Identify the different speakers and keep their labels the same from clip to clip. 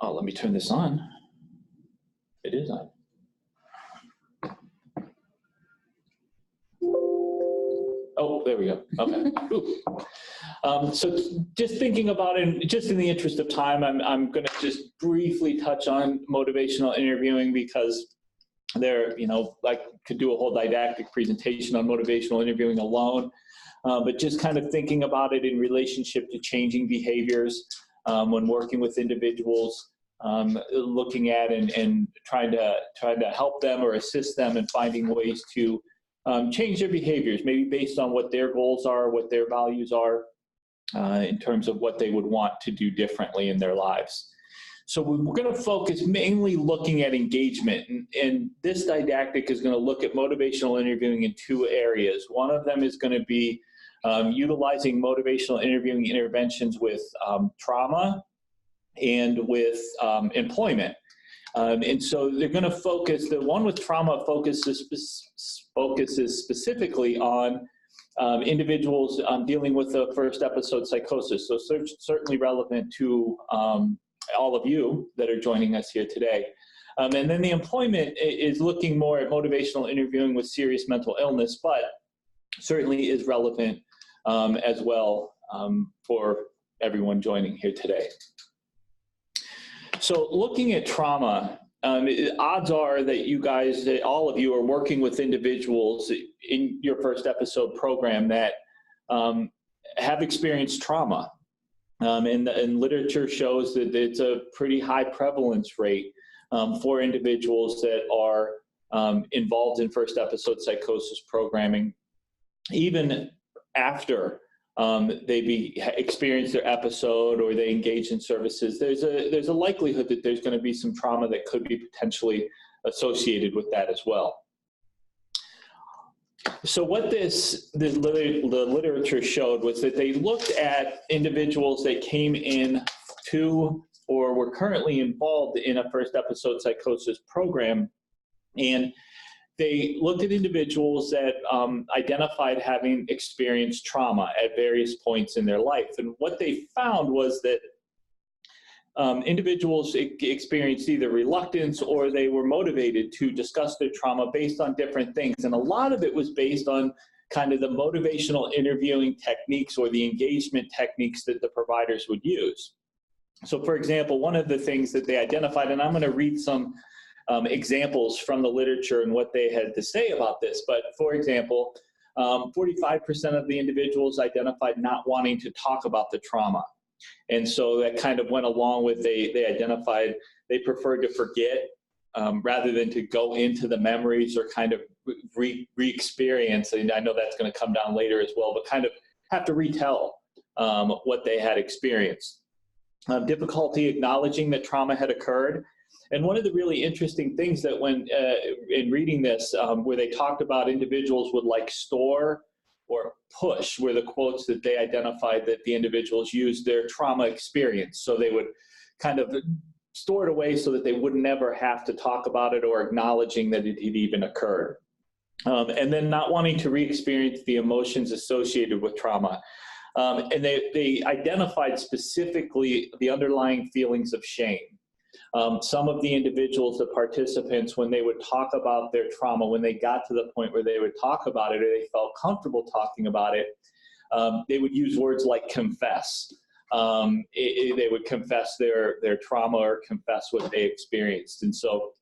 Speaker 1: Oh, let me turn this on. It is on. Oh, there we go. Okay. So just thinking about it, just in the interest of time, I'm going to just briefly touch on motivational interviewing because I could do a whole didactic presentation on motivational interviewing alone, but just kind of thinking about it in relationship to changing behaviors when working with individuals, looking at and trying to help them or assist them in finding ways to change their behaviors, maybe based on what their goals are, what their values are, in terms of what they would want to do differently in their lives. So we're going to focus mainly looking at engagement, and this didactic is going to look at motivational interviewing in two areas. One of them is going to be utilizing motivational interviewing interventions with trauma and with employment. And so they're going to focus, the one with trauma focuses specifically on individuals dealing with the first episode psychosis. So certainly relevant to all of you that are joining us here today. And then the employment is looking more at motivational interviewing with serious mental illness, but certainly is relevant as well for everyone joining here today. So looking at trauma, odds are that you guys, that all of you are working with individuals in your first episode program that have experienced trauma. And literature shows that it's a pretty high prevalence rate for individuals that are involved in first episode psychosis programming, even after they experience their episode or they engage in services. There's a likelihood that there's going to be some trauma that could be potentially associated with that as well. So what the literature showed was that they looked at individuals that came in to or were currently involved in a first episode psychosis program, and they looked at individuals that identified having experienced trauma at various points in their life. And what they found was that individuals experienced either reluctance or they were motivated to discuss their trauma based on different things. And a lot of it was based on kind of the motivational interviewing techniques or the engagement techniques that the providers would use. So for example, one of the things that they identified, and I'm going to read some examples from the literature and what they had to say about this. But for example, 45% of the individuals identified not wanting to talk about the trauma. And so that kind of went along with, they identified they preferred to forget rather than to go into the memories or kind of re-experience. And I know that's going to come down later as well, but kind of have to retell what they had experienced. Difficulty acknowledging that trauma had occurred. And one of the really interesting things that when in reading this, where they talked about individuals would like store or push, were the quotes that they identified that the individuals used their trauma experience. So they would kind of store it away so that they would never have to talk about it or acknowledging that it had even occurred. And then not wanting to re-experience the emotions associated with trauma. And they identified specifically the underlying feelings of shame. Some of the individuals, the participants, when they would talk about their trauma, when they got to the point where they would talk about it or they felt comfortable talking about it, they would use words like confess. They would confess their trauma or confess what they experienced. And so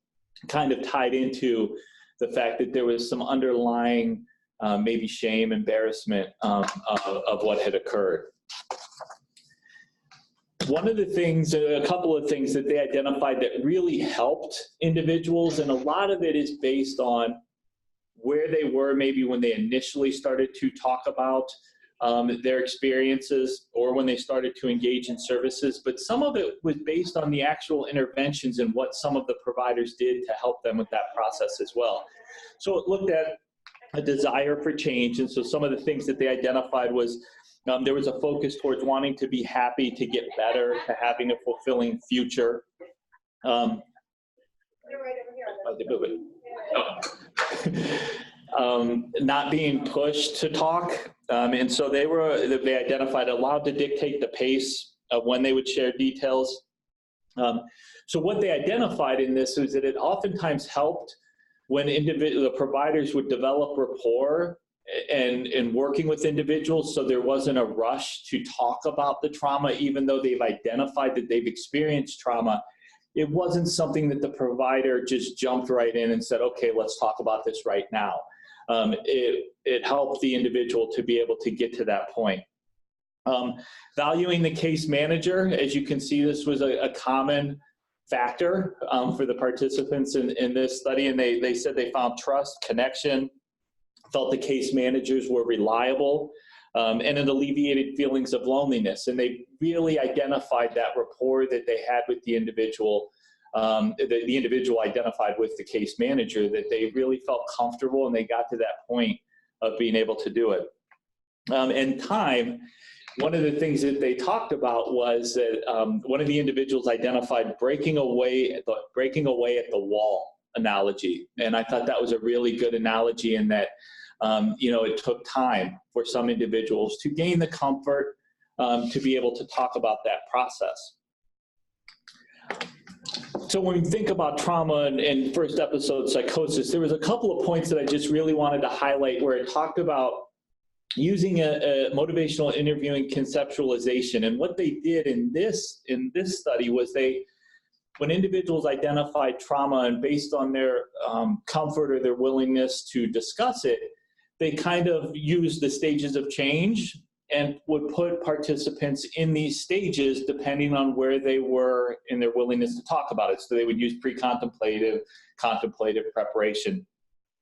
Speaker 1: kind of tied into the fact that there was some underlying maybe shame, embarrassment of what had occurred. One of the things, a couple of things that they identified that really helped individuals, and a lot of it is based on where they were maybe when they initially started to talk about their experiences or when they started to engage in services, but some of it was based on the actual interventions and what some of the providers did to help them with that process as well. So it looked at a desire for change, and so some of the things that they identified was there was a focus towards wanting to be happy, to get better, to having a fulfilling future. Not being pushed to talk. And so they identified allowed to dictate the pace of when they would share details. So what they identified in this was that it oftentimes helped when the providers would develop rapport and working with individuals, so there wasn't a rush to talk about the trauma, even though they've identified that they've experienced trauma. It wasn't something that the provider just jumped right in and said, okay, let's talk about this right now. It helped the individual to be able to get to that point. Valuing the case manager, as you can see, this was a common factor for the participants in this study, and they said they found trust, connection, felt the case managers were reliable, and it alleviated feelings of loneliness. And they really identified that rapport that they had with the individual, the individual identified with the case manager, that they really felt comfortable and they got to that point of being able to do it. And time, one of the things that they talked about was that one of the individuals identified breaking away at the wall analogy. And I thought that was a really good analogy in that, it took time for some individuals to gain the comfort to be able to talk about that process. So when we think about trauma and first episode psychosis, there was a couple of points that I just really wanted to highlight where it talked about using a motivational interviewing conceptualization. And what they did in this study was when individuals identified trauma and based on their comfort or their willingness to discuss it, they kind of used the stages of change and would put participants in these stages depending on where they were in their willingness to talk about it. So they would use pre-contemplative, contemplative preparation.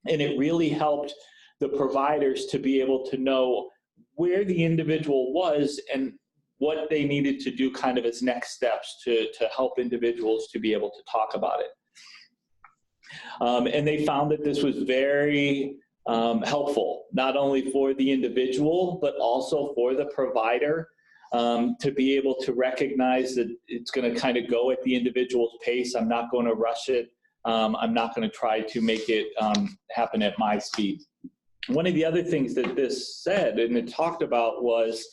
Speaker 1: And it really helped the providers to be able to know where the individual was and what they needed to do kind of as next steps to help individuals to be able to talk about it. And they found that this was very helpful, not only for the individual, but also for the provider to be able to recognize that it's going to kind of go at the individual's pace. I'm not going to rush it. I'm not going to try to make it happen at my speed. One of the other things that this said and it talked about was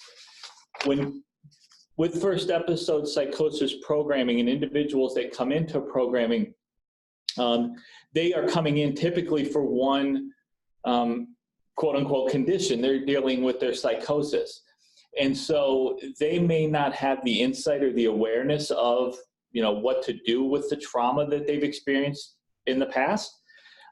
Speaker 1: with first episode psychosis programming and individuals that come into programming, they are coming in typically for one quote unquote condition. They're dealing with their psychosis. And so they may not have the insight or the awareness of, what to do with the trauma that they've experienced in the past.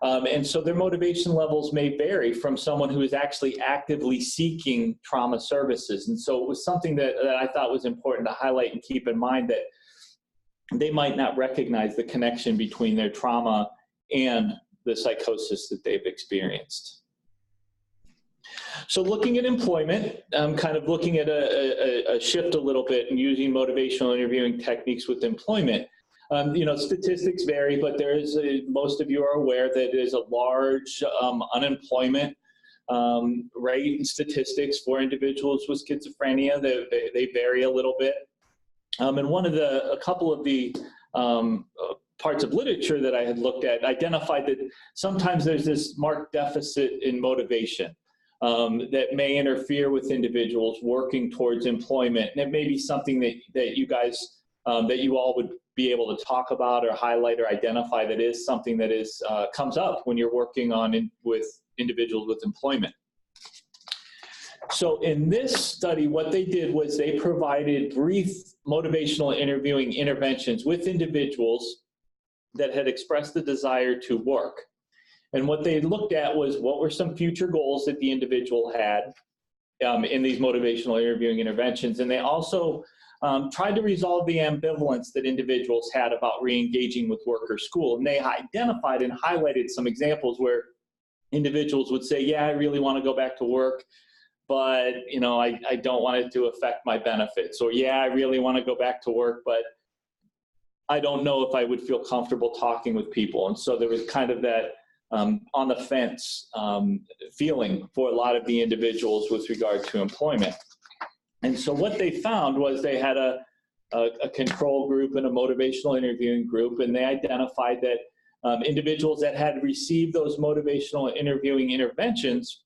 Speaker 1: And so their motivation levels may vary from someone who is actually actively seeking trauma services. And so it was something that I thought was important to highlight and keep in mind, that they might not recognize the connection between their trauma and the psychosis that they've experienced. So looking at employment, kind of looking at a shift a little bit and using motivational interviewing techniques with employment. Statistics vary, but most of you are aware that there's a large unemployment rate and statistics for individuals with schizophrenia. They vary a little bit. And a couple of the parts of literature that I had looked at identified that sometimes there's this marked deficit in motivation that may interfere with individuals working towards employment. And it may be something that you guys, that you all would be able to talk about or highlight or identify that is something that comes up when you're working with individuals with employment. So in this study, what they did was they provided brief motivational interviewing interventions with individuals that had expressed the desire to work. And what they looked at was what were some future goals that the individual had in these motivational interviewing interventions. And they also tried to resolve the ambivalence that individuals had about re-engaging with work or school. And they identified and highlighted some examples where individuals would say, yeah, I really want to go back to work, but I don't want it to affect my benefits. Or yeah, I really want to go back to work, but I don't know if I would feel comfortable talking with people. And so there was kind of that on the fence feeling for a lot of the individuals with regard to employment. And so what they found was they had a control group and a motivational interviewing group, and they identified that individuals that had received those motivational interviewing interventions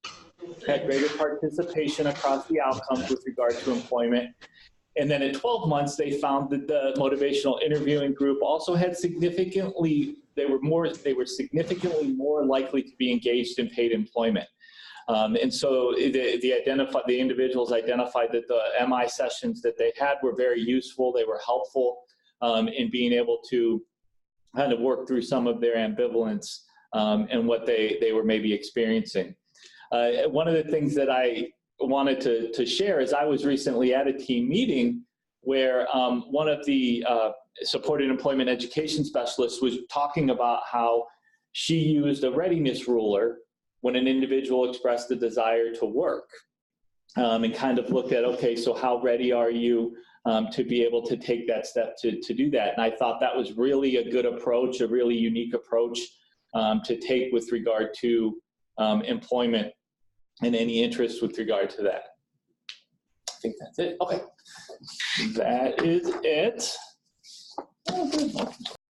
Speaker 1: had greater participation across the outcomes with regard to employment, And then at 12 months, they found that the motivational interviewing group also had they were significantly more likely to be engaged in paid employment. And so the individuals identified that the MI sessions that they had were very useful. They were helpful in being able to kind of work through some of their ambivalence and what they were maybe experiencing. One of the things that I wanted to share is I was recently at a team meeting where one of the supported employment education specialists was talking about how she used a readiness ruler when an individual expressed a desire to work, and kind of looked at, okay, so how ready are you to be able to take that step to do that? And I thought that was really a good approach, a really unique approach to take with regard to employment and any interest with regard to that. I think that's it. Okay, that is it. Oh, good.